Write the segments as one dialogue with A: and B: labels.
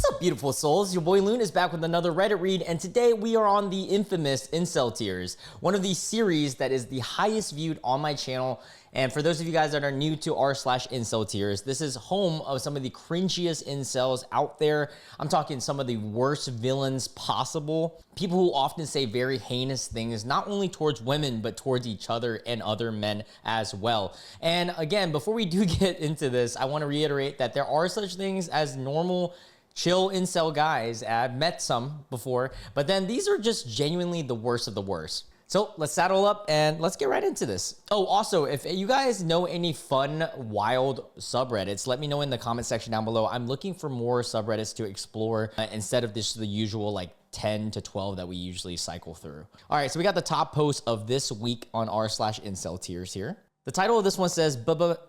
A: What's up, beautiful souls? Your boy Loon is back with another Reddit read, and today we are on the infamous IncelTears, one of these series that is the highest viewed on my channel. And for those of you guys that are new to r/IncelTears, this is home of some of the cringiest incels out there. I'm talking some of the worst villains possible. People who often say very heinous things, not only towards women, but towards each other and other men as well. And again, before we do get into this, I want to reiterate that there are such things as normal, chill incel guys. I've met some before, but then these are just genuinely the worst of the worst. So let's saddle up and let's get right into this. Oh, also, if you guys know any fun, wild subreddits, let me know in the comment section down below. I'm looking for more subreddits to explore instead of the usual like 10 to 12 that we usually cycle through. All right, so we got the top post of this week on r/IncelTears here. The title of this one says,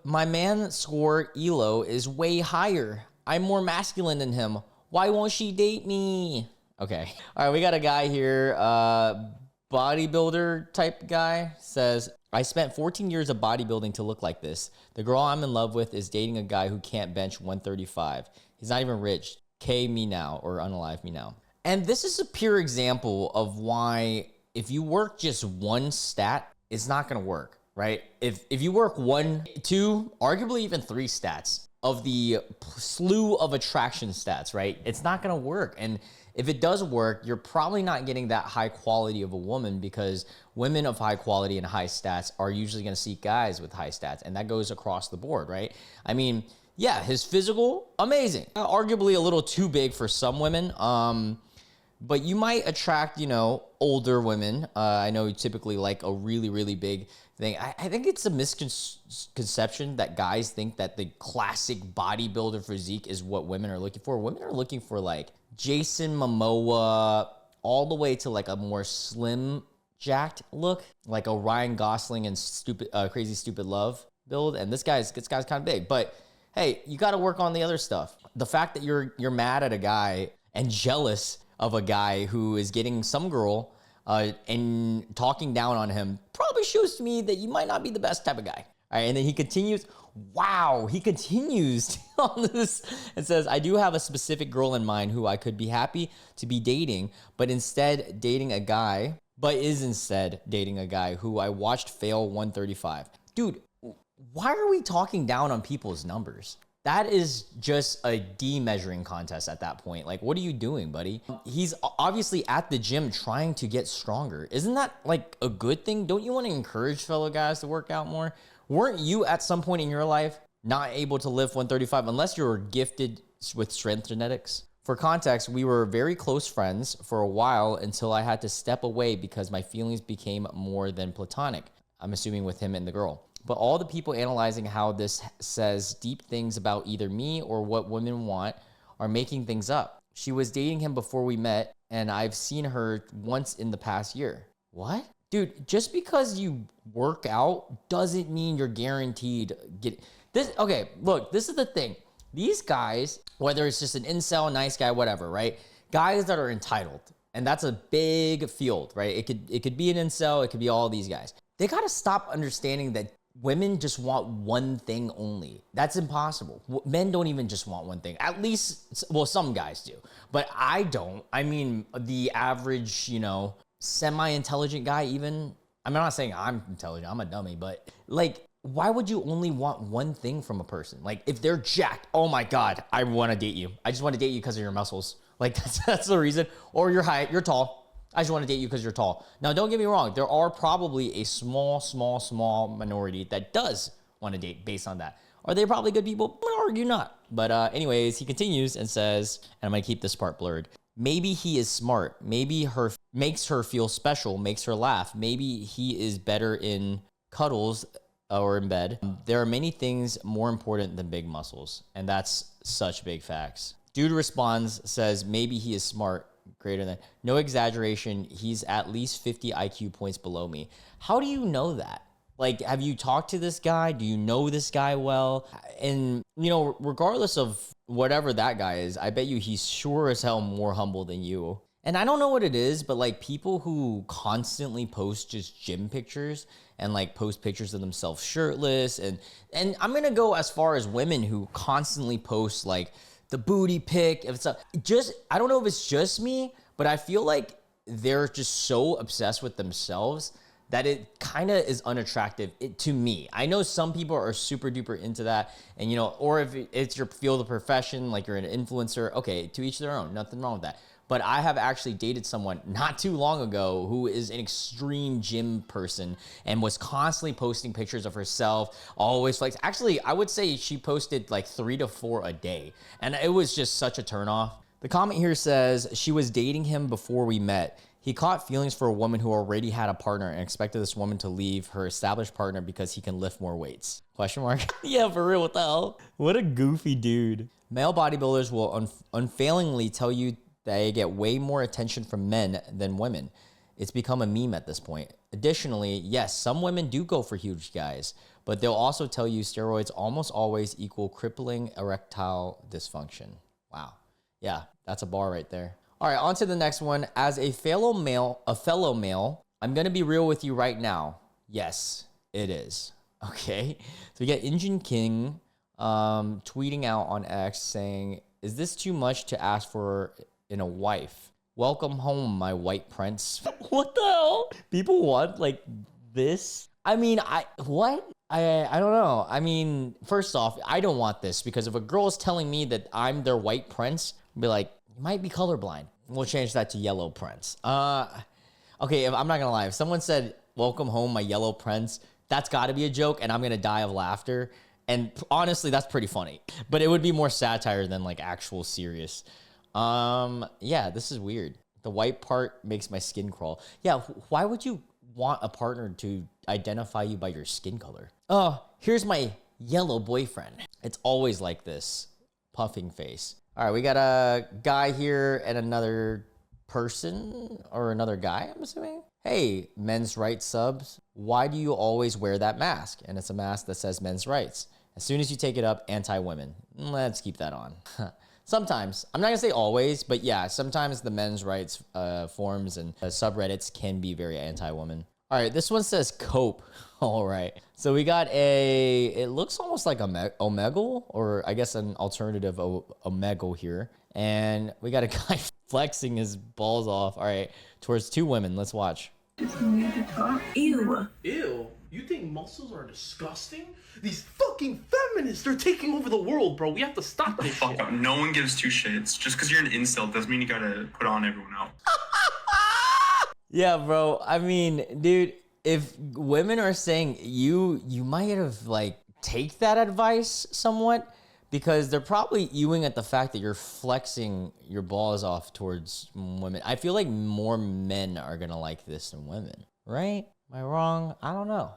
A: my man score elo is way higher. I'm more masculine than him. Why won't she date me? Okay. All right, we got a guy here, bodybuilder type guy, says, I spent 14 years of bodybuilding to look like this. The girl I'm in love with is dating a guy who can't bench 135. He's not even rich. K me now, or unalive me now. And this is a pure example of why if you work just one stat, it's not gonna work, right? If you work 1, 2, arguably even 3 stats of the slew of attraction stats, right? It's not gonna work. And if it does work, you're probably not getting that high quality of a woman, because women of high quality and high stats are usually gonna seek guys with high stats, and that goes across the board, right? I mean, yeah, his physical, amazing. Arguably a little too big for some women, but you might attract, older women. I know you typically like a really, really big thing. I think it's a misconception that guys think that the classic bodybuilder physique is what women are looking for. Women are looking for like Jason Momoa, all the way to like a more slim, jacked look, like a Ryan Gosling and Crazy Stupid Love build. And this guy's kind of big, but hey, you got to work on the other stuff. The fact that you're mad at a guy and jealous of a guy who is getting some girl and talking down on him probably shows to me that you might not be the best type of guy. All right, and then he continues. Wow, he continues on this and says, I do have a specific girl in mind who I could be happy to be dating, but is instead dating a guy who I watched fail 135. Dude, why are we talking down on people's numbers? That is just a demeasuring contest at that point. Like, what are you doing, buddy? He's obviously at the gym trying to get stronger. Isn't that like a good thing? Don't you want to encourage fellow guys to work out more? Weren't you at some point in your life not able to lift 135 unless you were gifted with strength genetics? For context, we were very close friends for a while until I had to step away because my feelings became more than platonic. I'm assuming with him and the girl. But all the people analyzing how this says deep things about either me or what women want are making things up. She was dating him before we met, and I've seen her once in the past year. What? Dude, just because you work out doesn't mean you're guaranteed get this. Okay, look, this is the thing. These guys, whether it's just an incel, nice guy, whatever, right? Guys that are entitled, and that's a big field, right? It could be an incel, it could be all these guys. They gotta stop understanding that women just want one thing only. That's impossible. Men don't even just want one thing. At least, well, some guys do, but I don't. I mean, the average, semi-intelligent guy even, I'm not saying I'm intelligent, I'm a dummy, but like, why would you only want one thing from a person? Like, if they're jacked, oh my God, I want to date you. I just want to date you because of your muscles. Like, that's the reason. Or your height, you're tall. I just want to date you because you're tall. Now, don't get me wrong. There are probably a small minority that does want to date based on that. Are they probably good people? I'll argue not. But anyways, he continues and says, and I'm going to keep this part blurred. Maybe he is smart. Maybe makes her feel special, makes her laugh. Maybe he is better in cuddles or in bed. There are many things more important than big muscles. And that's such big facts. Dude responds, says, maybe he is smart. Greater than, no exaggeration, he's at least 50 IQ points below me. How do you know that? Like, have you talked to this guy? Do you know this guy well? And, regardless of whatever that guy is, I bet you he's sure as hell more humble than you. And I don't know what it is, but like people who constantly post just gym pictures and like post pictures of themselves shirtless, and I'm gonna go as far as women who constantly post like the booty pic. If it's I don't know if it's just me, but I feel like they're just so obsessed with themselves that it kind of is unattractive to me. I know some people are super duper into that, and or if it's your field of profession, like you're an influencer, okay, to each their own, nothing wrong with that. But I have actually dated someone not too long ago who is an extreme gym person and was constantly posting pictures of herself, always flex. Actually, I would say she posted like 3 to 4 a day, and it was just such a turnoff. The comment here says, she was dating him before we met. He caught feelings for a woman who already had a partner and expected this woman to leave her established partner because he can lift more weights. Question mark? Yeah, for real, what the hell? What a goofy dude. Male bodybuilders will unfailingly tell you they get way more attention from men than women. It's become a meme at this point. Additionally, yes, some women do go for huge guys, but they'll also tell you steroids almost always equal crippling erectile dysfunction. Wow. Yeah, that's a bar right there. All right, on to the next one. As a fellow male, I'm going to be real with you right now. Yes, it is. Okay. So we get Injun King tweeting out on X saying, is this too much to ask for in a wife? Welcome home, my white prince. What the hell? People want like this? I mean, what? I don't know. I mean, first off, I don't want this because if a girl is telling me that I'm their white prince, I'll be like, you might be colorblind. We'll change that to yellow prince. Okay, I'm not gonna lie. If someone said, welcome home, my yellow prince, that's gotta be a joke and I'm gonna die of laughter. And honestly, that's pretty funny. But it would be more satire than like actual serious. Yeah, this is weird. The white part makes my skin crawl. Yeah, why would you want a partner to identify you by your skin color? Oh, here's my yellow boyfriend. It's always like this. Puffing face. All right, we got a guy here and another person or another guy, I'm assuming. Hey, men's rights subs, why do you always wear that mask? And it's a mask that says men's rights. As soon as you take it up, anti-women. Let's keep that on. Sometimes, I'm not gonna say always, but yeah, sometimes the men's rights forums and subreddits can be very anti-woman. All right, this one says cope. All right, so we got it looks almost like Omegle, or I guess an alternative Omegle here. And we got a guy flexing his balls off. All right, towards 2 women. Let's watch.
B: Ew. Ew. You think muscles are disgusting? These fucking feminists are taking over the world, bro. We have to stop this shit.
C: Up. No one gives 2 shits. Just because you're an incel doesn't mean you gotta put on everyone else.
A: Yeah, bro. I mean, dude, if women are saying you might have like take that advice somewhat, because they're probably ewing at the fact that you're flexing your balls off towards women. I feel like more men are gonna like this than women, right? Am I wrong? I don't know.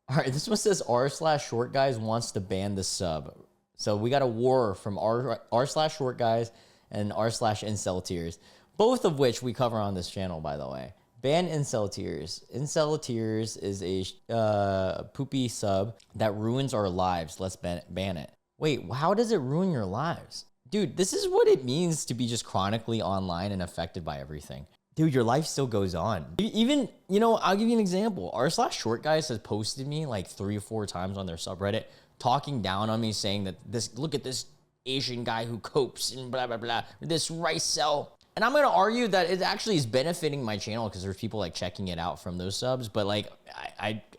A: All right, this one says r/short guys wants to ban the sub. So we got a war from r/short guys and r/IncelTears, both of which we cover on this channel, by the way. Ban IncelTears. IncelTears is a poopy sub that ruins our lives. Let's ban it. Wait, how does it ruin your lives? Dude, this is what it means to be just chronically online and affected by everything. Dude, your life still goes on. Even, I'll give you an example. r/short guys has posted me like 3 or 4 times on their subreddit, talking down on me, saying that look at this Asian guy who copes and blah, blah, blah, this rice cell. And I'm going to argue that it actually is benefiting my channel because there's people like checking it out from those subs. But like,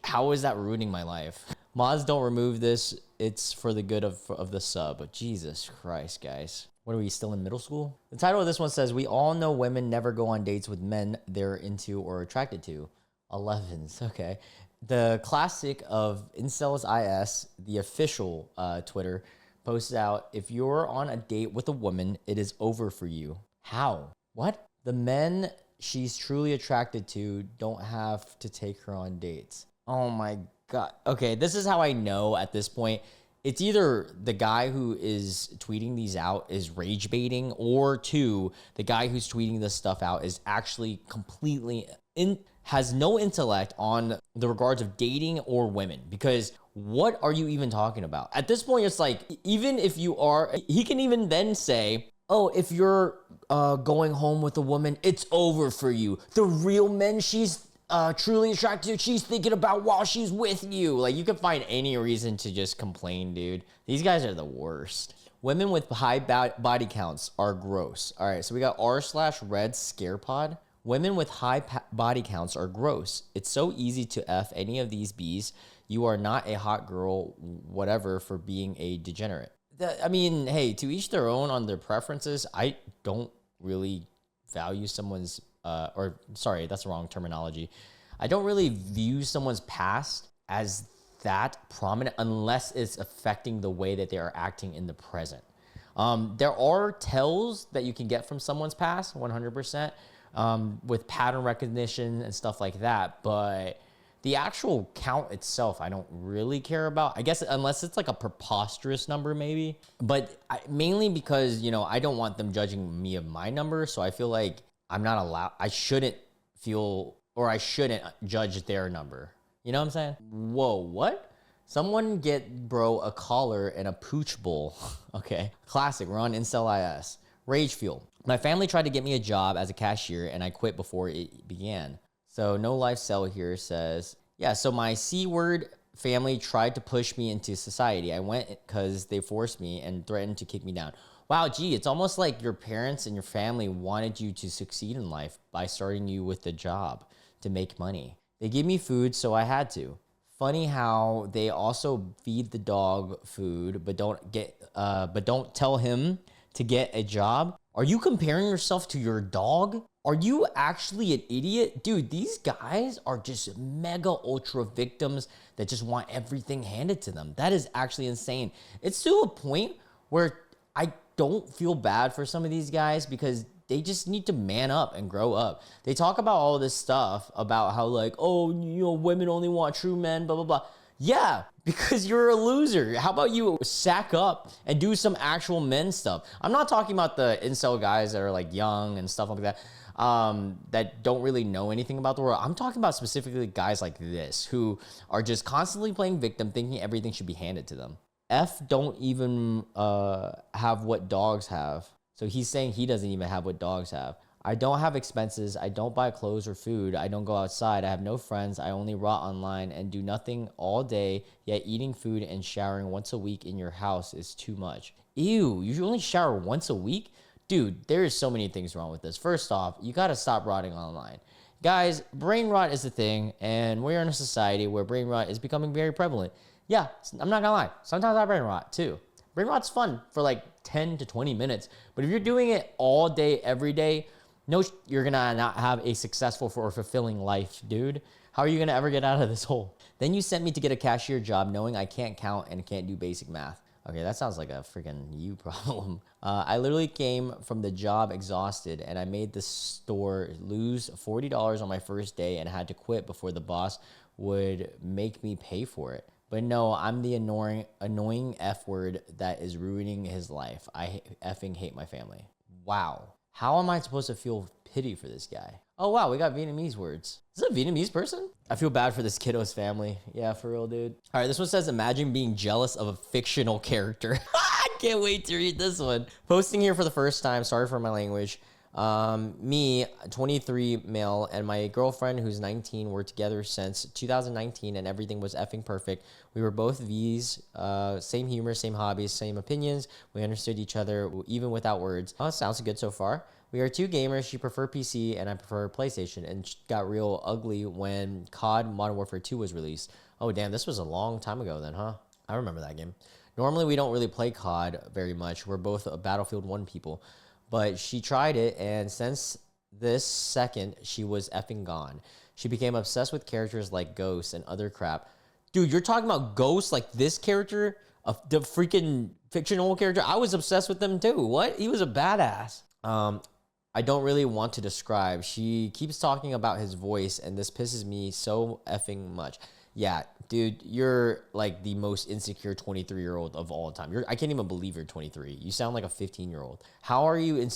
A: how is that ruining my life? Mods don't remove this. It's for the good of the sub. But Jesus Christ, guys. What are we, still in middle school? The title of this one says, we all know women never go on dates with men they're into or attracted to. 11s, okay. The classic of Incels IS, the official Twitter, posts out, if you're on a date with a woman, it is over for you. How? What? The men she's truly attracted to don't have to take her on dates. Oh my God. Okay, this is how I know at this point. It's either the guy who is tweeting these out is rage baiting, or 2, the guy who's tweeting this stuff out is actually completely has no intellect on the regards of dating or women. Because what are you even talking about? At this point, it's like, even if you are, he can even then say, oh, if you're going home with a woman, it's over for you. The real men she's truly attracted to, she's thinking about while she's with you. Like, you can find any reason to just complain, dude. These guys are the worst. Women with high body counts are gross. All right, so we got r/red scarepod. Women with high body counts are gross. It's so easy to F any of these Bs. You are not a hot girl, whatever, for being a degenerate. I mean, hey, to each their own on their preferences. I don't really value someone's, or sorry, that's the wrong terminology. I don't really view someone's past as that prominent unless it's affecting the way that they are acting in the present. There are tells that you can get from someone's past, 100%. With pattern recognition and stuff like that. But the actual count itself, I don't really care about. I guess unless it's like a preposterous number maybe. But mainly because, you know, I don't want them judging me of my number. So I feel like I'm not allowed, I shouldn't judge their number. You know what I'm saying? Whoa, what? Someone get bro a collar and a pooch bowl. Okay. Classic, we're on IncelTears. Rage fuel. My family tried to get me a job as a cashier and I quit before it began. So no life sell here says, yeah, so my C-word family tried to push me into society. I went because they forced me and threatened to kick me down. Wow, gee, it's almost like your parents and your family wanted you to succeed in life by starting you with a job to make money. They give me food, so I had to. Funny how they also feed the dog food, but don't tell him to get a job. Are you comparing yourself to your dog? Are you actually an idiot? Dude, these guys are just mega ultra victims that just want everything handed to them. That is actually insane. It's to a point where I don't feel bad for some of these guys because they just need to man up and grow up. They talk about all this stuff about how like, oh, you know, women only want true men, blah, blah, blah. Yeah, because you're a loser. How about you sack up and do some actual men stuff? I'm not talking about the incel guys that are like young and stuff like that, that don't really know anything about the world. I'm talking about specifically guys like this who are just constantly playing victim, thinking everything should be handed to them. F don't even have what dogs have. So he's saying he doesn't even have what dogs have. I don't have expenses. I don't buy clothes or food. I don't go outside. I have no friends. I only rot online and do nothing all day, yet eating food and showering once a week in your house is too much. Ew, you only shower once a week? Dude, there is so many things wrong with this. First off, you got to stop rotting online. Guys, brain rot is a thing, and we're in a society where brain rot is becoming very prevalent. Yeah, I'm not gonna lie. Sometimes I brain rot too. Brain rot's fun for like 10 to 20 minutes, but if you're doing it all day, every day, no, you're gonna not have a successful or fulfilling life, dude. How are you gonna ever get out of this hole? Then you sent me to get a cashier job knowing I can't count and can't do basic math. Okay, that sounds like a freaking you problem. I literally came from the job exhausted and I made the store lose $40 on my first day and had to quit before the boss would make me pay for it. But no, I'm the annoying F word that is ruining his life. I effing hate my family. Wow. How am I supposed to feel pity for this guy? Oh, wow, we got Vietnamese words. Is this a Vietnamese person? I feel bad for this kiddo's family. Yeah, for real, dude. All right, this one says, imagine being jealous of a fictional character. I can't wait to read this one. Posting here for the first time. Sorry for my language. Me, 23 male, and my girlfriend who's 19 were together since 2019 and everything was effing perfect. We were both V's, same humor, same hobbies, same opinions. We understood each other even without words. Oh, sounds good so far. We are two gamers. She preferred PC and I prefer PlayStation, and got real ugly when COD Modern Warfare 2 was released. Oh, damn, this was a long time ago then, huh? I remember that game. Normally, we don't really play COD very much. We're both Battlefield 1 people. But she tried it, and since this second, she was effing gone. She became obsessed with characters like Ghost and other crap. Dude, you're talking about Ghost like this character? The freaking fictional character? I was obsessed with them too. What? He was a badass. I don't really want to describe. She keeps talking about his voice, and this pisses me so effing much. Yeah, dude, you're like the most insecure 23-year-old of all time. I can't even believe you're 23. You sound like a 15-year-old. How are you,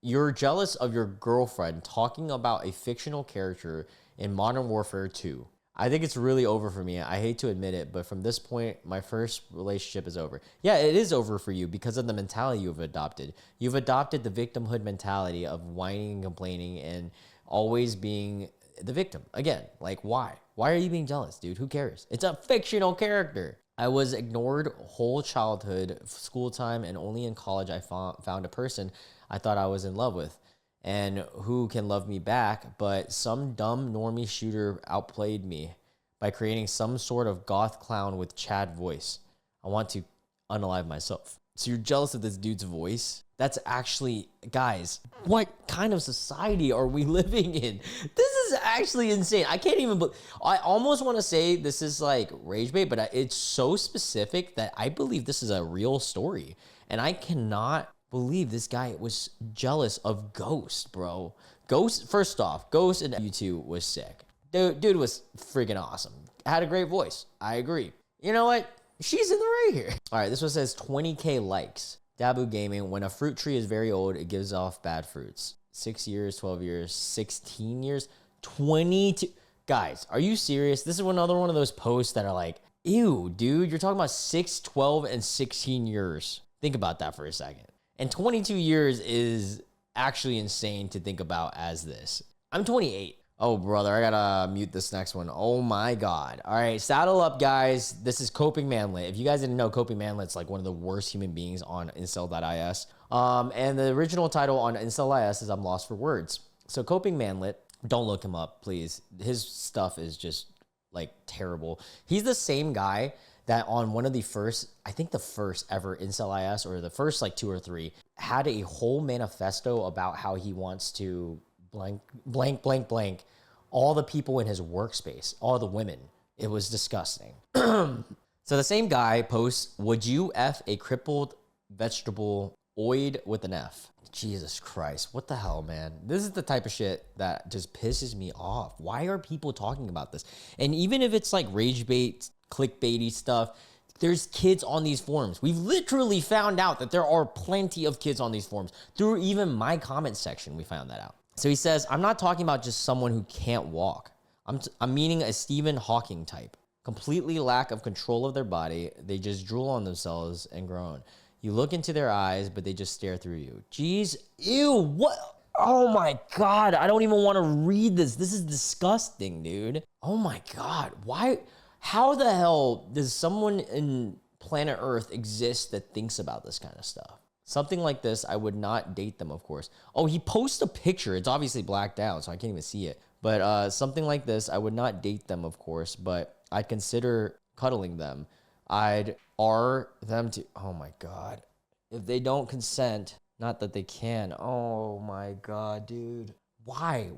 A: you're jealous of your girlfriend talking about a fictional character in Modern Warfare 2. I think it's really over for me. I hate to admit it, but from this point, my first relationship is over. Yeah, it is over for you because of the mentality you've adopted. You've adopted the victimhood mentality of whining and complaining and always being the victim. Again, like why? Why are you being jealous, dude? Who cares? It's a fictional character. I was ignored whole childhood, school time, and only in college I found a person I thought I was in love with. And who can love me back, but some dumb normie shooter outplayed me by creating some sort of goth clown with Chad voice. I want to unalive myself. So you're jealous of this dude's voice? That's actually, guys, what kind of society are we living in? This is actually insane. I can't even, I almost want to say this is like rage bait, but it's so specific that I believe this is a real story. And I cannot believe this guy was jealous of Ghost, bro. Ghost, first off, Ghost in U2 was sick. Dude was freaking awesome. Had a great voice. I agree. You know what? She's in the right here. All right, this one says 20K likes. Dabu Gaming, when a fruit tree is very old, it gives off bad fruits. 6 years, 12 years, 16 years, 22. Guys, are you serious? This is another one of those posts that are like, ew, dude, you're talking about 6, 12, and 16 years. Think about that for a second. And 22 years is actually insane to think about as this. I'm 28. Oh, brother, I gotta mute this next one. Oh, my God. All right, saddle up, guys. This is Coping Manlet. If you guys didn't know, Coping Manlet's like one of the worst human beings on incel.is. And the original title on incel.is is I'm Lost for Words. So Coping Manlet, don't look him up, please. His stuff is just, like, terrible. He's the same guy that on one of the first, I think the first ever incel.is, or the first, like, 2 or 3, had a whole manifesto about how he wants to blank all the people in his workspace, all the women. It was disgusting. So the same guy posts, would you F a crippled vegetable oid with an F? Jesus Christ, what the hell, man? This is the type of shit that just pisses me off. Why are people talking about this? And even if it's like rage bait, clickbaity stuff, there's kids on these forums. We've literally found out that there are plenty of kids on these forums. Through even my comment section, we found that out. So he says, I'm not talking about just someone who can't walk. I'm meaning a Stephen Hawking type. Completely lack of control of their body. They just drool on themselves and groan. You look into their eyes, but they just stare through you. Jeez, ew, what? Oh my God, I don't even want to read this. This is disgusting, dude. Oh my God, why? How the hell does someone in planet Earth exist that thinks about this kind of stuff? Something like this, I would not date them, of course. Oh, he posts a picture. It's obviously blacked out, so I can't even see it. But something like this, I would not date them, of course, but I'd consider cuddling them. I'd R them to, oh my God. If they don't consent, not that they can. Oh my God, dude. Why?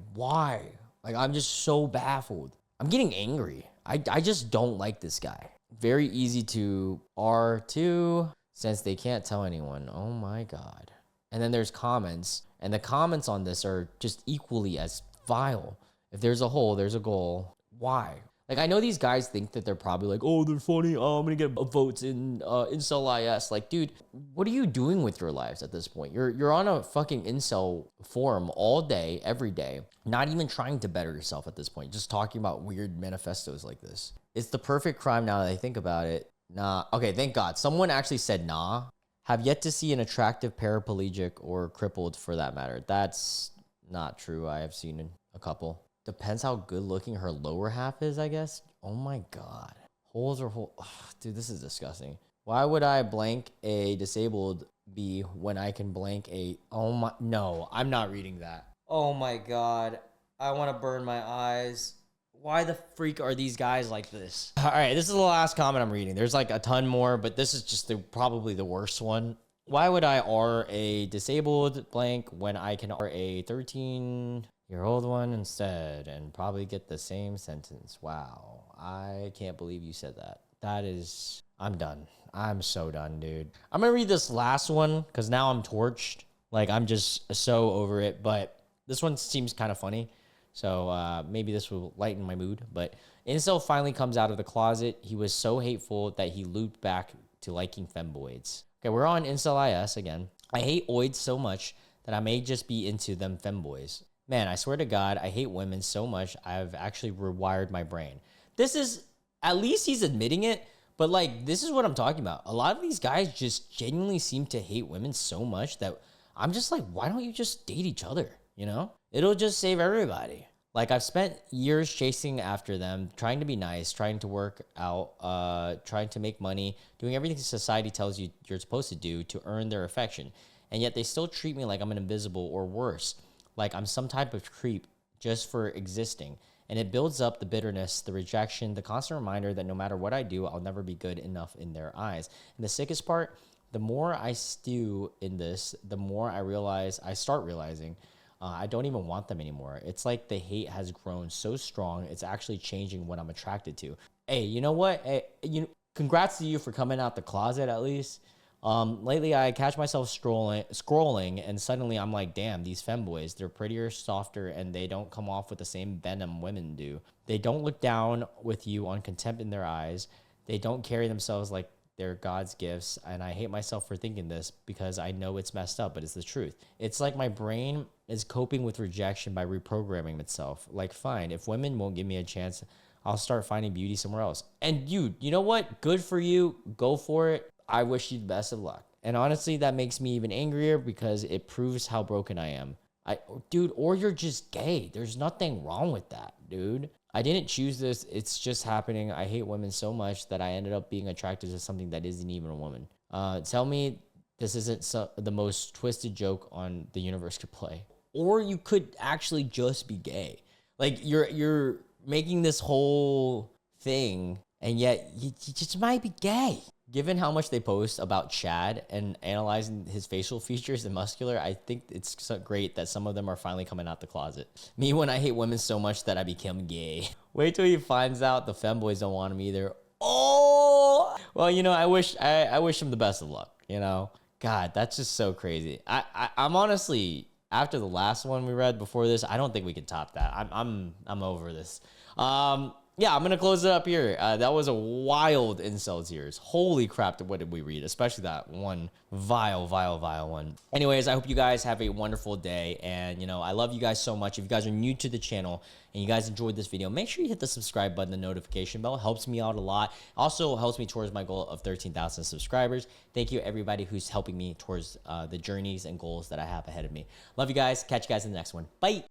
A: Like, I'm just so baffled. I'm getting angry. I just don't like this guy. Very easy to R2. Since they can't tell anyone. Oh my God. And then there's comments. And the comments on this are just equally as vile. If there's a hole, there's a goal. Why? Like, I know these guys think that they're probably like, oh, they're funny. Oh, I'm going to get votes in incel.is. Like, dude, what are you doing with your lives at this point? You're on a fucking incel forum all day, every day. Not even trying to better yourself at this point. Just talking about weird manifestos like this. It's the perfect crime now that I think about it. Nah. Okay, thank God. Someone actually said nah. Have yet to see an attractive paraplegic or crippled for that matter. That's not true. I have seen a couple. Depends how good looking her lower half is, I guess. Oh my God. Holes are hole. Ugh, dude, this is disgusting. Why would I blank a disabled B when I can blank a... Oh my... No, I'm not reading that. Oh my God. I want to burn my eyes. Why the freak are these guys like this? All right, this is the last comment I'm reading. There's like a ton more, but this is just probably the worst one. Why would I R a disabled blank when I can R a 13-year-old one instead and probably get the same sentence? Wow, I can't believe you said that. That is, I'm done. I'm so done, dude. I'm gonna read this last one because now I'm torched. Like, I'm just so over it, but this one seems kind of funny. So maybe this will lighten my mood. But Incel finally comes out of the closet. He was so hateful that he looped back to liking femboids. Okay, we're on Incel.is again. I hate oids so much that I may just be into them femboys. Man, I swear to God, I hate women so much I've actually rewired my brain. This is, at least he's admitting it, but like, this is what I'm talking about. A lot of these guys just genuinely seem to hate women so much that I'm just like, why don't you just date each other, you know? It'll just save everybody. Like, I've spent years chasing after them, trying to be nice, trying to work out, trying to make money, doing everything society tells you you're supposed to do to earn their affection. And yet they still treat me like I'm an invisible, or worse, like I'm some type of creep just for existing. And it builds up the bitterness, the rejection, the constant reminder that no matter what I do, I'll never be good enough in their eyes. And the sickest part, the more I stew in this, the more I start realizing I don't even want them anymore. It's like the hate has grown so strong, it's actually changing what I'm attracted to. Hey, you know what? Hey, congrats to you for coming out the closet at least. Lately I catch myself scrolling, and suddenly I'm like, damn, these femboys, they're prettier, softer, and they don't come off with the same venom women do. They don't look down with you on contempt in their eyes. They don't carry themselves like they're God's gifts, and I hate myself for thinking this because I know it's messed up, but it's the truth. It's like my brain is coping with rejection by reprogramming itself. Like, fine, if women won't give me a chance, I'll start finding beauty somewhere else. And you know what? Good for you. Go for it. I wish you the best of luck. And honestly, that makes me even angrier because it proves how broken I am. Dude, or you're just gay. There's nothing wrong with that, dude. I didn't choose this. It's just happening. I hate women so much that I ended up being attracted to something that isn't even a woman. Tell me this isn't the most twisted joke on the universe could play. Or you could actually just be gay. Like, you're making this whole thing, and yet you just might be gay. Given how much they post about Chad and analyzing his facial features and muscular, I think it's so great that some of them are finally coming out the closet. Me, when I hate women so much that I become gay. Wait till he finds out the femboys don't want him either. Oh! Well, I wish him the best of luck, God, that's just so crazy. I'm honestly, after the last one we read before this, I don't think we can top that. I'm over this. Yeah, I'm going to close it up here. That was a wild IncelTears. Holy crap, what did we read? Especially that one vile one. Anyways, I hope you guys have a wonderful day. And, I love you guys so much. If you guys are new to the channel and you guys enjoyed this video, make sure you hit the subscribe button, the notification bell. It helps me out a lot. Also helps me towards my goal of 13,000 subscribers. Thank you, everybody who's helping me towards the journeys and goals that I have ahead of me. Love you guys. Catch you guys in the next one. Bye.